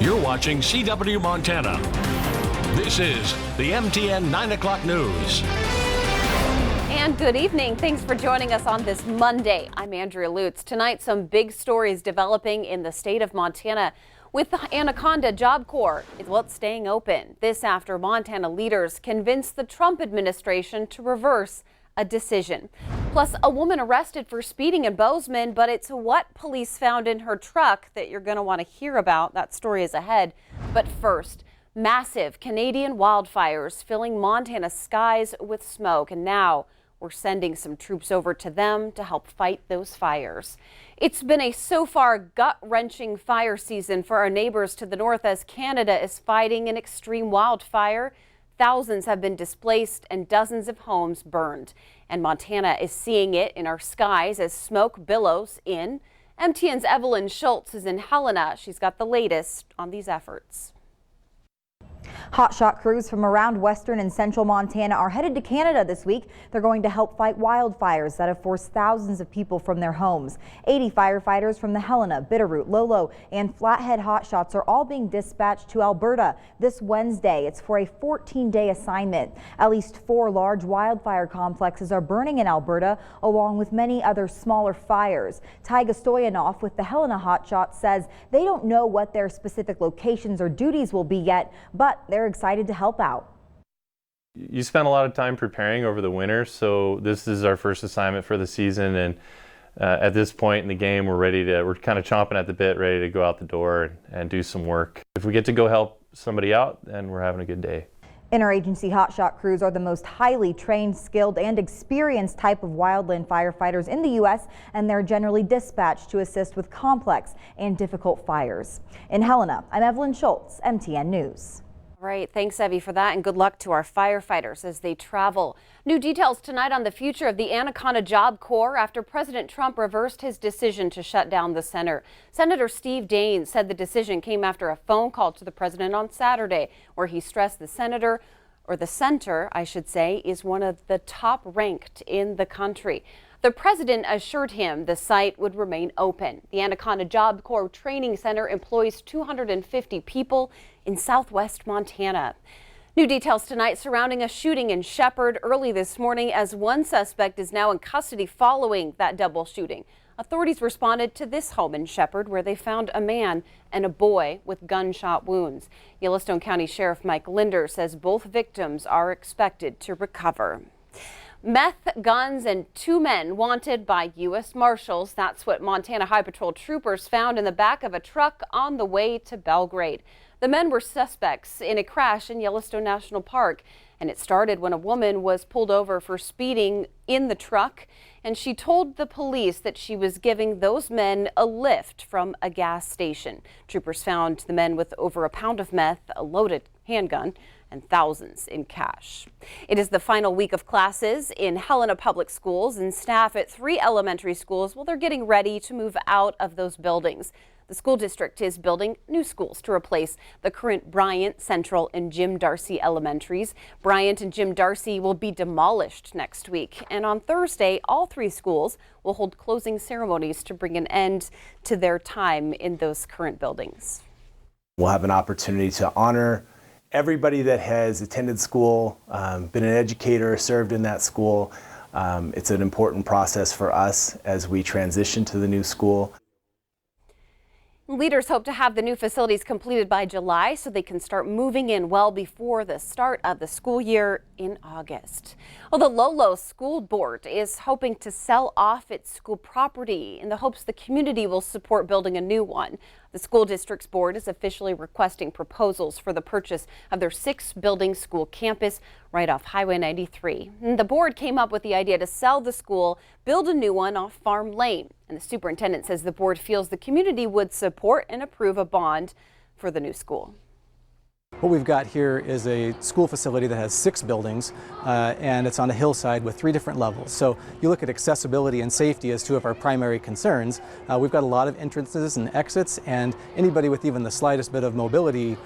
You're watching CW Montana. This is the MTN 9 o'clock news. And good evening. Thanks for joining us on this Monday. I'm Andrea Lutz. Tonight, some big stories developing in the state of Montana with the Anaconda Job Corps. It's staying open. This after Montana leaders convinced the Trump administration to reverse a decision. Plus, a woman arrested for speeding in Bozeman, but it's what police found in her truck that you're going to want to hear about. That story is ahead. But first, massive Canadian wildfires filling Montana's skies with smoke, and now we're sending some troops over to them to help fight those fires. It's been a so far gut-wrenching fire season for our neighbors to the north as Canada is fighting an extreme wildfire. Thousands have been displaced and dozens of homes burned. And Montana is seeing it in our skies as smoke billows in. MTN's Evelyn Schultz is in Helena. She's got the latest on these efforts. Hotshot crews from around western and central Montana are headed to Canada this week. They're going to help fight wildfires that have forced thousands of people from their homes. 80 firefighters from the Helena, Bitterroot, Lolo, and Flathead Hotshots are all being dispatched to Alberta this Wednesday. It's for a 14-day assignment. At least 4 large wildfire complexes are burning in Alberta, along with many other smaller fires. Tyga Stoyanov with the Helena Hotshot says they don't know what their specific locations or duties will be yet, but they're excited to help out. You spend a lot of time preparing over the winter, so this is our first assignment for the season, and at this point in the game we're kind of chomping at the bit, ready to go out the door and do some work. If we get to go help somebody out, then we're having a good day. Interagency hotshot crews are the most highly trained, skilled, and experienced type of wildland firefighters in the U.S., and they're generally dispatched to assist with complex and difficult fires. In Helena, I'm Evelyn Schultz, MTN News. Right. Thanks, Evie, for that, and good luck to our firefighters as they travel. New details tonight on the future of the Anaconda Job Corps after President Trump reversed his decision to shut down the center. Senator Steve Daines said the decision came after a phone call to the president on Saturday, where he stressed the center, I should say, is one of the top ranked in the country. The president assured him the site would remain open. The Anaconda Job Corps Training Center employs 250 people in southwest Montana. New details tonight surrounding a shooting in Shepard early this morning as one suspect is now in custody following that double shooting. Authorities responded to this home in Shepard where they found a man and a boy with gunshot wounds. Yellowstone County Sheriff Mike Linder says both victims are expected to recover. Meth, guns, and 2 men wanted by U.S. Marshals. That's what Montana High Patrol troopers found in the back of a truck on the way to Belgrade. The men were suspects in a crash in Yellowstone National Park, and it started when a woman was pulled over for speeding in the truck, and she told the police that she was giving those men a lift from a gas station. Troopers found the men with over a pound of meth, a loaded handgun, and thousands in cash. It is the final week of classes in Helena Public Schools, and staff at 3 elementary schools, well, they're getting ready to move out of those buildings. The school district is building new schools to replace the current Bryant, Central, and Jim Darcy elementaries. Bryant and Jim Darcy will be demolished next week. And on Thursday, all 3 schools will hold closing ceremonies to bring an end to their time in those current buildings. We'll have an opportunity to honor everybody that has attended school, been an educator, served in that school. It's an important process for us as we transition to the new school. Leaders hope to have the new facilities completed by July so they can start moving in well before the start of the school year in August. Well, the Lolo School Board is hoping to sell off its school property in the hopes the community will support building a new one. The school district's board is officially requesting proposals for the purchase of their 6-building school campus right off Highway 93. And the board came up with the idea to sell the school, build a new one off Farm Lane. And the superintendent says the board feels the community would support and approve a bond for the new school. What we've got here is a school facility that has 6 buildings and it's on a hillside with 3 different levels. So you look at accessibility and safety as 2 of our primary concerns. We've got a lot of entrances and exits, and anybody with even the slightest bit of mobility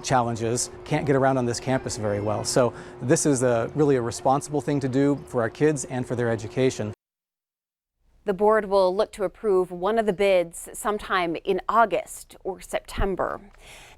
challenges can't get around on this campus very well. So this is really a responsible thing to do for our kids and for their education. The board will look to approve one of the bids sometime in August or September.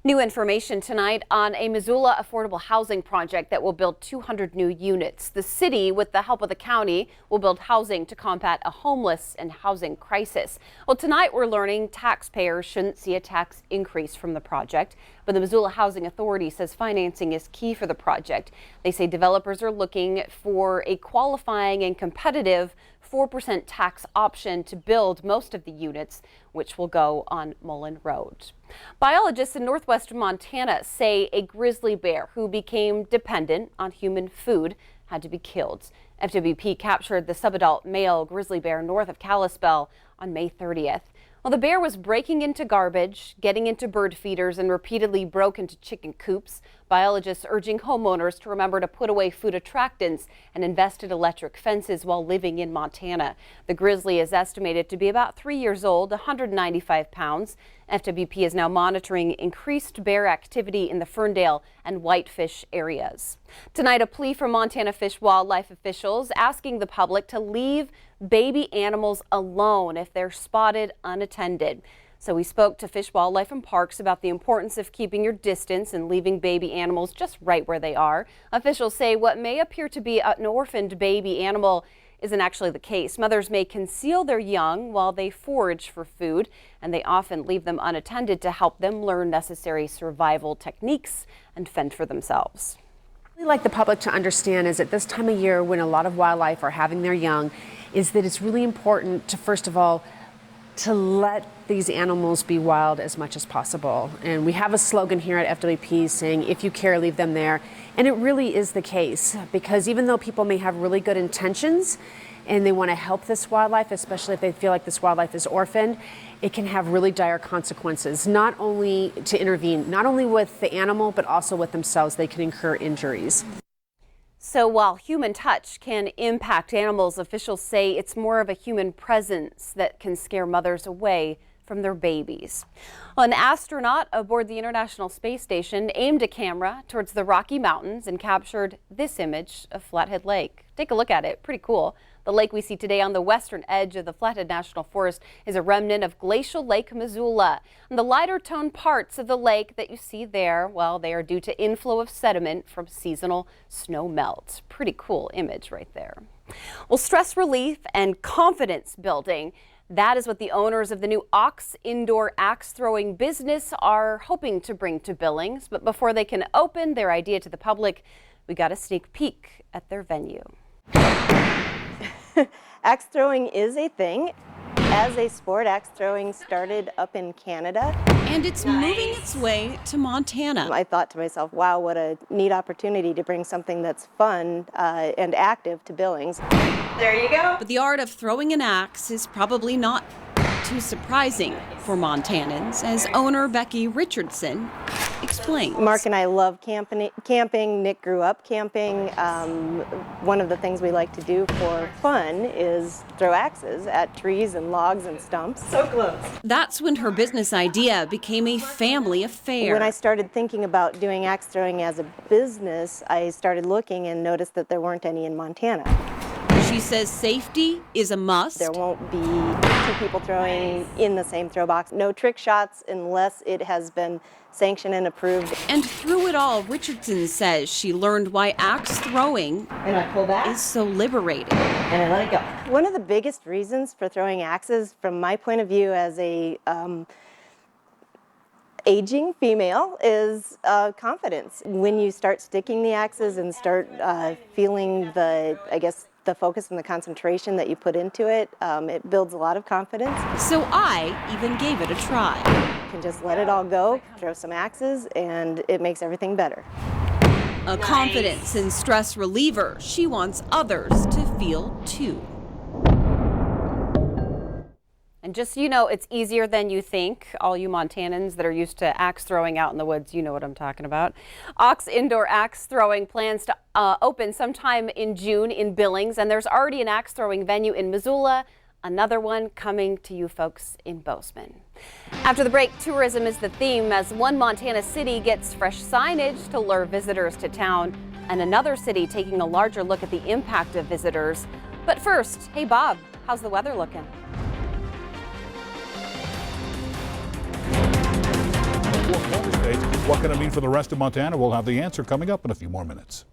New information tonight on a Missoula affordable housing project that will build 200 new units. The city, with the help of the county, will build housing to combat a homeless and housing crisis. Well, tonight we're learning taxpayers shouldn't see a tax increase from the project, but the Missoula Housing Authority says financing is key for the project. They say developers are looking for a qualifying and competitive 4% tax option to build most of the units, which will go on Mullen Road. Biologists in northwestern Montana say a grizzly bear who became dependent on human food had to be killed. FWP captured the subadult male grizzly bear north of Kalispell on May 30th. Well, the bear was breaking into garbage, getting into bird feeders, and repeatedly broke into chicken coops. Biologists urging homeowners to remember to put away food attractants and invest in electric fences while living in Montana. The grizzly is estimated to be about 3 years old, 195 pounds. FWP is now monitoring increased bear activity in the Ferndale and Whitefish areas. Tonight, a plea from Montana Fish Wildlife officials asking the public to leave baby animals alone if they're spotted unattended. So we spoke to Fish, Wildlife and Parks about the importance of keeping your distance and leaving baby animals just right where they are. Officials say what may appear to be an orphaned baby animal isn't actually the case. Mothers may conceal their young while they forage for food, and they often leave them unattended to help them learn necessary survival techniques and fend for themselves. What we'd like the public to understand is at this time of year when a lot of wildlife are having their young is that it's really important to, first of all, to let these animals be wild as much as possible. And we have a slogan here at FWP saying, if you care, leave them there. And it really is the case, because even though people may have really good intentions and they want to help this wildlife, especially if they feel like this wildlife is orphaned, it can have really dire consequences, not only to intervene, not only with the animal, but also with themselves. They can incur injuries. So while human touch can impact animals, officials say it's more of a human presence that can scare mothers away from their babies. An astronaut aboard the International Space Station aimed a camera towards the Rocky Mountains and captured this image of Flathead Lake. Take a look at it. Pretty cool. The lake we see today on the western edge of the Flathead National Forest is a remnant of glacial Lake Missoula. And the lighter toned parts of the lake that you see there, well, they are due to inflow of sediment from seasonal snow melt. Pretty cool image right there. Well, stress relief and confidence building, that is what the owners of the new Ox indoor axe throwing business are hoping to bring to Billings. But before they can open their idea to the public, we got a sneak peek at their venue. Axe throwing is a thing. As a sport, axe throwing started up in Canada. And it's moving its way to Montana. I thought to myself, wow, what a neat opportunity to bring something that's fun and active to Billings. There you go. But the art of throwing an axe is probably not too surprising for Montanans, as owner Becky Richardson explains. Mark and I love camping. Nick grew up camping. One of the things we like to do for fun is throw axes at trees and logs and stumps. So close. That's when her business idea became a family affair. When I started thinking about doing axe throwing as a business, I started looking and noticed that there weren't any in Montana. She says safety is a must. There won't be two people throwing in the same throw box. No trick shots unless it has been sanctioned and approved. And through it all, Richardson says she learned why axe throwing is so liberating. And I let it go. One of the biggest reasons for throwing axes, from my point of view as a aging female, is confidence. When you start sticking the axes and start feeling the focus and the concentration that you put into it, it builds a lot of confidence. So I even gave it a try. You can just let it all go, throw some axes, and it makes everything better. A confidence and stress reliever she wants others to feel too. And just so you know, it's easier than you think. All you Montanans that are used to axe throwing out in the woods, you know what I'm talking about. Ox Indoor Axe Throwing plans to open sometime in June in Billings, and there's already an axe throwing venue in Missoula, another one coming to you folks in Bozeman. After the break, tourism is the theme as one Montana city gets fresh signage to lure visitors to town, and another city taking a larger look at the impact of visitors. But first, hey Bob, how's the weather looking? Well, What can it mean for the rest of Montana? We'll have the answer coming up in a few more minutes.